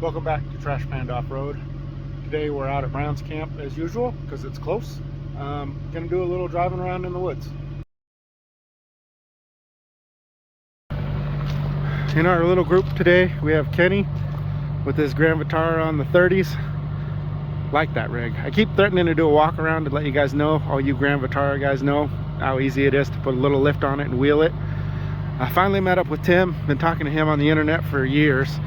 Welcome back to Trash Panda Off-Road. Today we're out at Brown's Camp as usual because it's close. Gonna do a little driving around in the woods. In our little group today we have Kenny with his Grand Vitara on the 30s. Like that rig. I keep threatening to do a walk around to let you guys know, all you Grand Vitara guys know how easy it is to put a little lift on it and wheel it. I finally met up with Tim, been talking to him on the internet for years.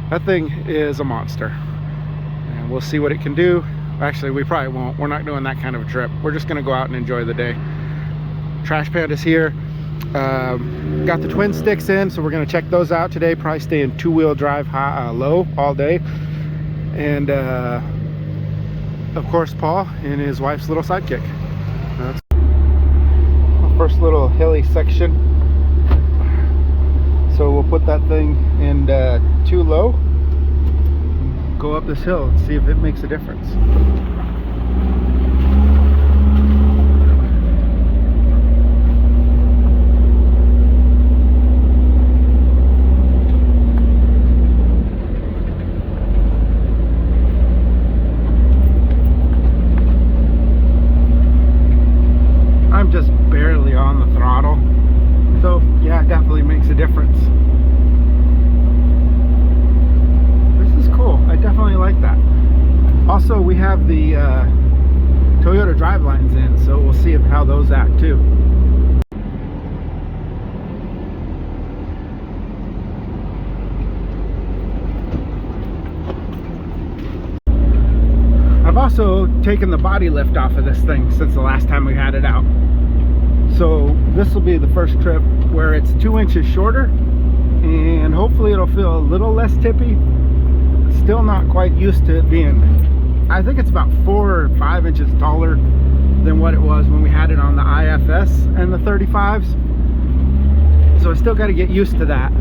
That thing is a monster and we'll see what it can do. Actually, we probably won't. We're not doing that kind of a trip. We're just gonna go out and enjoy the day. Trash Panda's here. Got the twin sticks in, so we're gonna check those out today. Probably stay in two-wheel drive low all day. And of course Paul and his wife's little sidekick. That's first little hilly section, so we'll put that thing in too low, go up this hill and see if it makes a difference. I'm just barely on the throttle, so yeah, it definitely makes a difference. This is cool. I definitely like that. Also, we have the Toyota drivelines in, so we'll see how those act too. I've also taken the body lift off of this thing since the last time we had it out. So this will be the first trip where it's 2 inches shorter, and hopefully it'll feel a little less tippy. Still not quite used to it being, I think it's about 4 or 5 inches taller than what it was when we had it on the IFS and the 35s. So I still got to get used to that.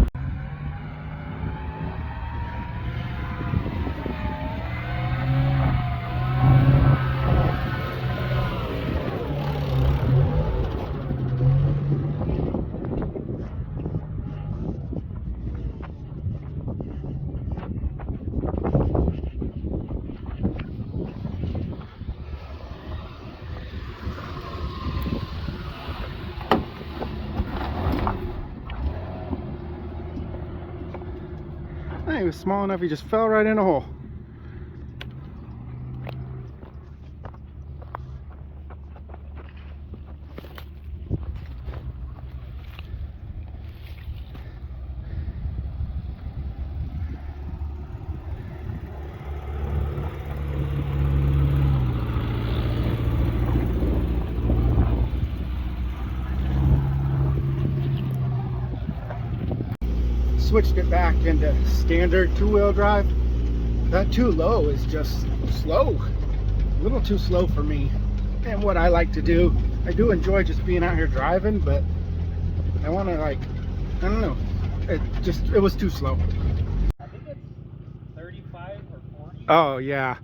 He was small enough, he just fell right in a hole. Switched it back into standard two-wheel drive. That too low is just slow, a little too slow for me and what I like to do. I do enjoy just being out here driving, but I want to, like, I don't know, it was too slow. I think it's 35 or 40. Oh yeah,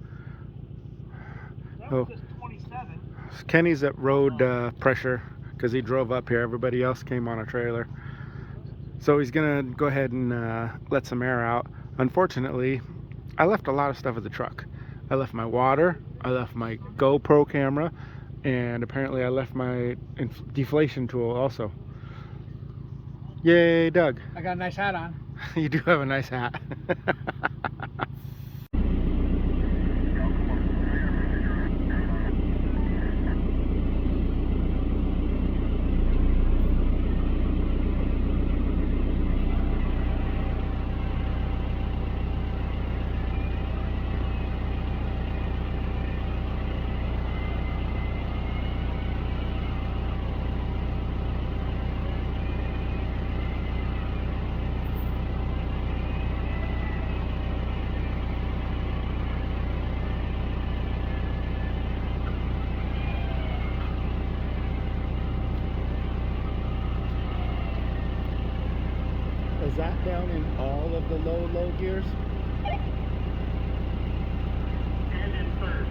That was just 27. Kenny's at road pressure because he drove up here. Everybody else came on a trailer. So he's gonna go ahead and let some air out. Unfortunately, I left a lot of stuff at the truck. I left my water, I left my GoPro camera, and apparently I left my deflation tool also. Yay, Doug. I got a nice hat on. You do have a nice hat. Is that down in all of the low gears? And in third.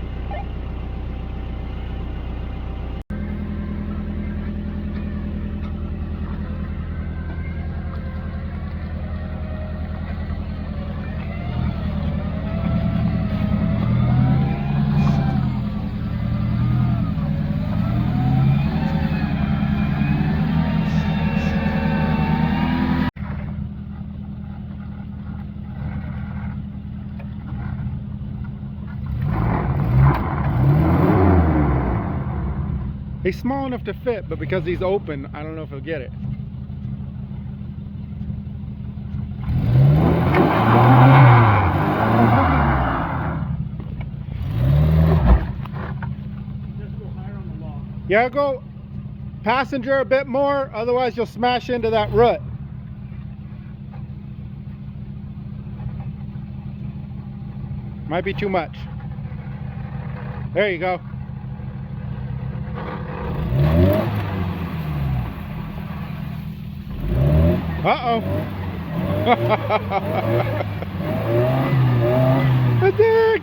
He's small enough to fit, but because he's open, I don't know if he'll get it. Just go higher on the log. Yeah, go passenger a bit more, otherwise you'll smash into that root. Might be too much. There you go. Uh-oh. A dig!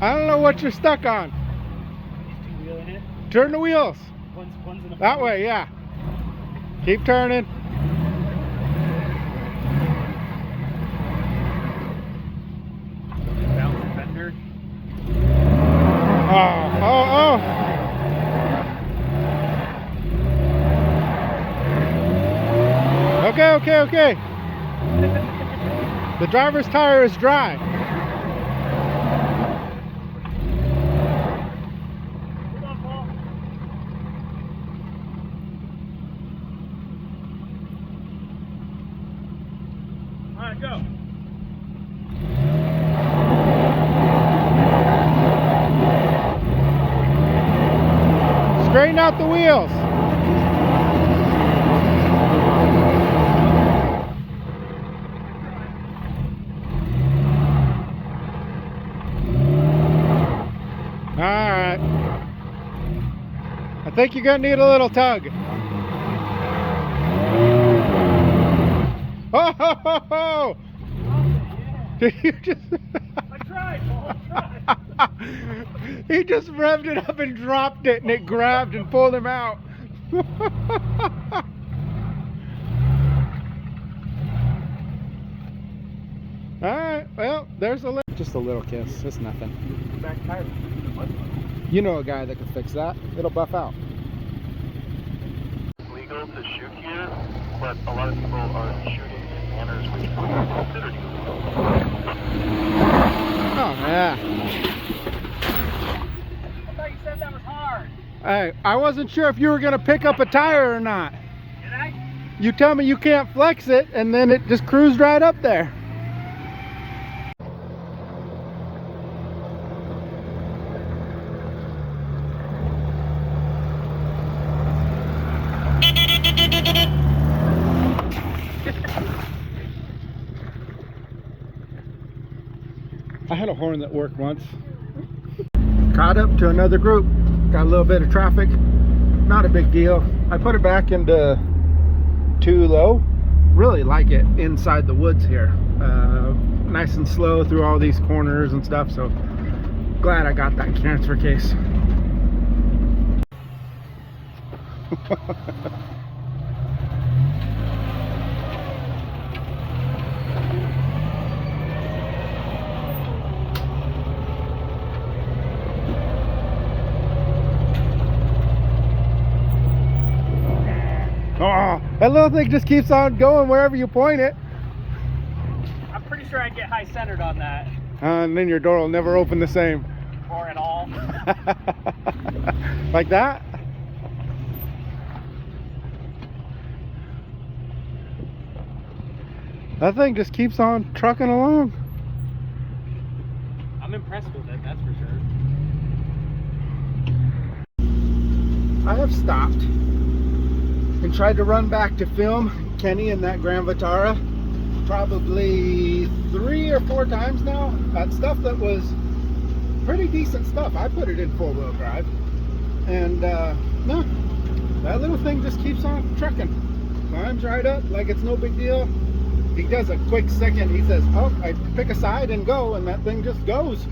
I don't know what you're stuck on. He's two-wheeling it. Turn the wheels. One's in a That way, yeah. Keep turning. bounce the fender. Oh. Okay. The driver's tire is dry. Hold on, Paul. All right, go. Straighten out the wheels. Alright. I think you're going to need a little tug. Oh! Oh, yeah. Did you just... I tried, Paul. I tried. He just revved it up and dropped it, and it grabbed and pulled him out. Alright, well, there's just a little kiss. It's nothing. Back tire. You know a guy that can fix that. It'll buff out. It's legal to shoot here, but a lot of people are shooting in manners which would be considered illegal. Oh, yeah. I thought you said that was hard. Hey, I wasn't sure if you were going to pick up a tire or not. Did I? You tell me you can't flex it, and then it just cruised right up there. I had a horn that worked once. Caught up to another group. Got a little bit of traffic. Not a big deal. I put it back into too low. Really like it inside the woods here. Nice and slow through all these corners and stuff. So glad I got that transfer case. Oh, that little thing just keeps on going wherever you point it. I'm pretty sure I'd get high centered on that. And then your door will never open the same. Or at all. Like that? That thing just keeps on trucking along. I'm impressed with it, that's for sure. I have stopped and tried to run back to film Kenny in that Grand Vitara probably 3 or 4 times now. That stuff that was pretty decent stuff. I put it in 4-wheel drive, and no, that little thing just keeps on trucking. Climbs right up like it's no big deal. He does a quick second, he says, oh, I pick a side and go, and that thing just goes.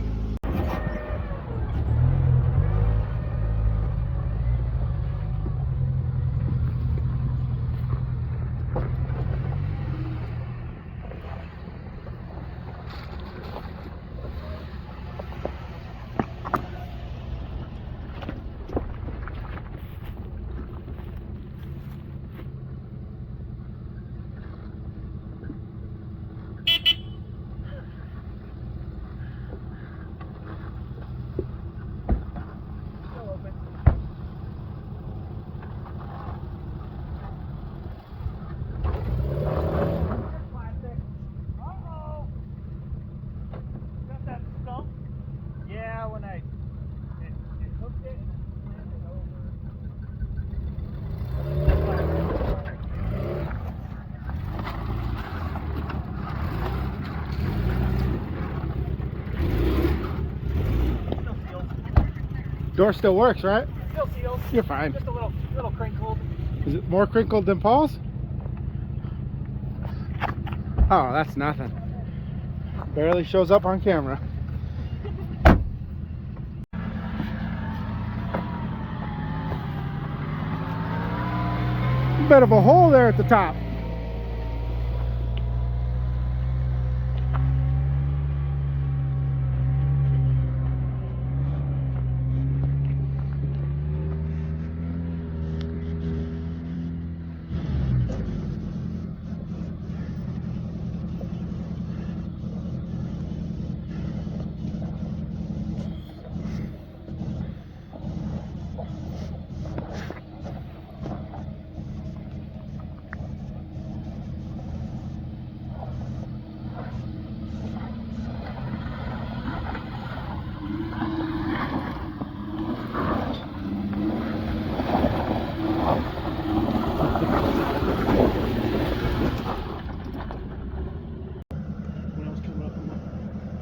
Door still works, right? Still sealed. You're fine. Just a little crinkled. Is it more crinkled than Paul's? Oh, that's nothing. Barely shows up on camera. Bit of a hole there at the top. When I was coming up,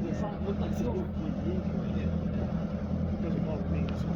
the front looked like silver. It doesn't bother me. So.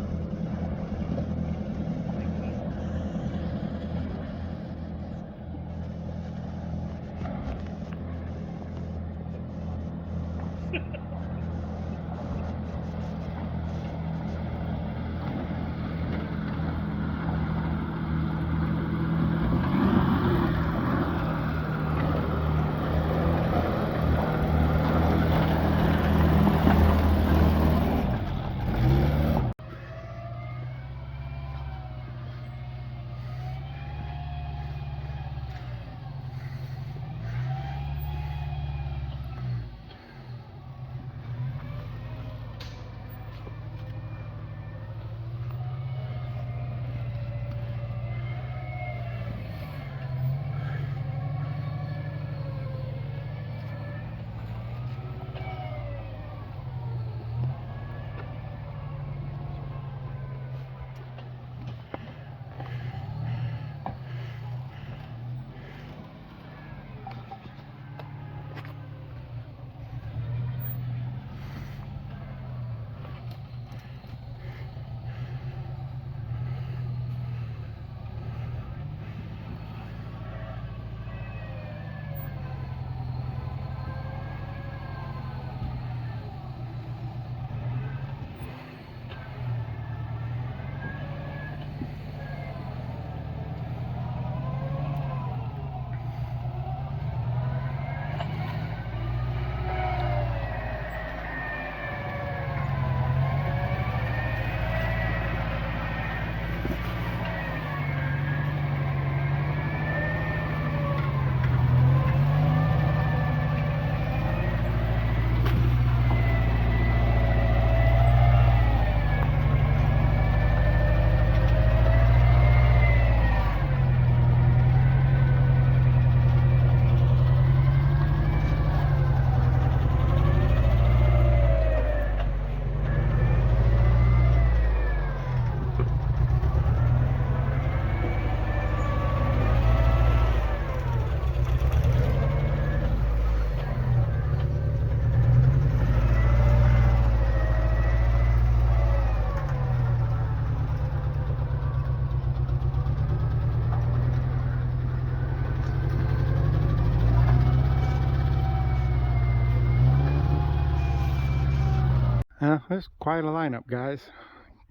There's quite a lineup, guys.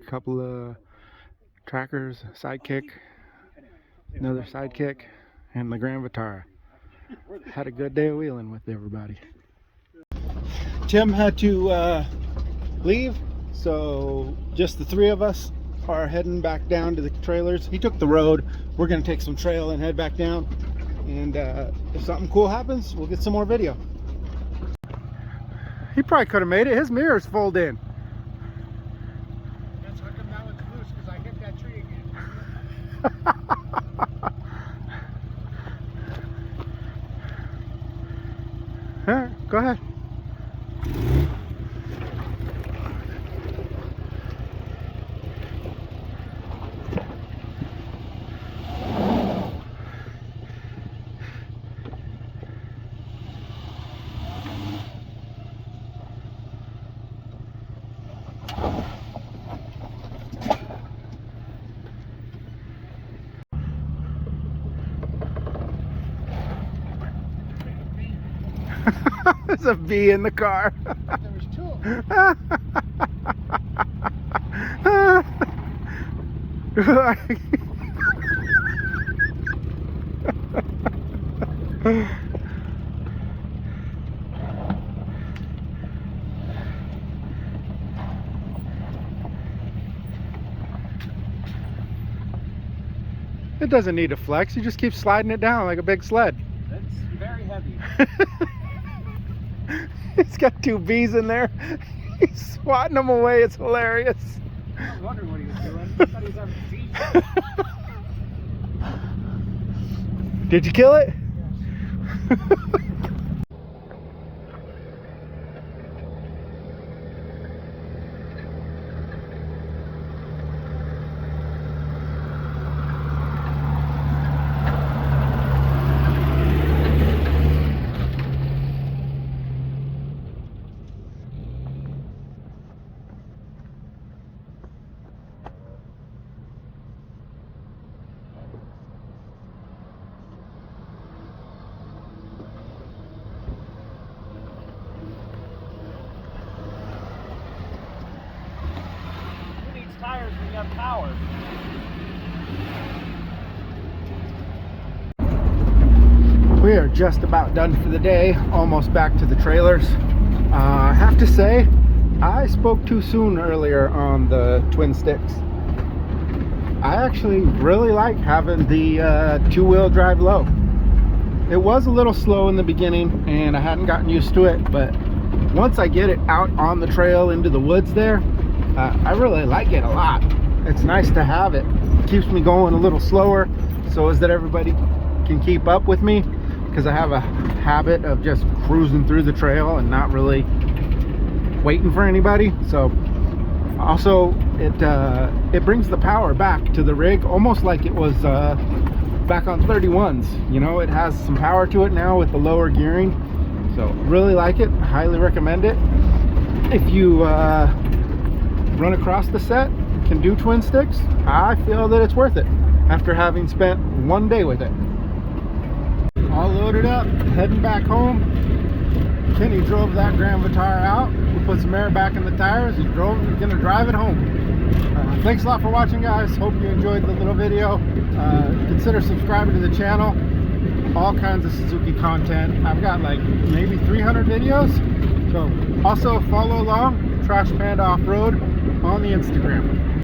A couple of trackers, sidekick, another sidekick, and the Grand Vitara. Had a good day of wheeling with everybody. Tim had to leave, so just the three of us are heading back down to the trailers. He took the road. We're going to take some trail and head back down. And if something cool happens, we'll get some more video. He probably could have made it. His mirrors fold in. That's how come that one's loose, because I hit that tree again. All right, go ahead. There's a bee in the car. There was two of them. It doesn't need to flex. You just keep sliding it down like a big sled. That's very heavy. He's got two bees in there. He's swatting them away. It's hilarious. I was wondering what he was doing. I thought he was having a seizure. Did you kill it? Who needs tires when you have power? We are just about done for the day, almost back to the trailers. I have to say, I spoke too soon earlier on the twin sticks. I actually really like having the two-wheel drive low. It was a little slow in the beginning and I hadn't gotten used to it, but once I get it out on the trail into the woods there, I really like it a lot. It's nice to have it. It keeps me going a little slower so as that everybody can keep up with me, because I have a habit of just cruising through the trail and not really waiting for anybody. So also it brings the power back to the rig, almost like it was back on 31s. You know, it has some power to it now with the lower gearing. So really like it, highly recommend it. If you run across the set, can do twin sticks, I feel that it's worth it after having spent one day with it. All loaded up, heading back home. Kenny drove that Grand Vitara out. We put some air back in the tires. He's gonna drive it home. Thanks a lot for watching, guys. Hope you enjoyed the little video. Consider subscribing to the channel. All kinds of Suzuki content. I've got like maybe 300 videos. So also follow along Trash Panda Off-Road on the Instagram.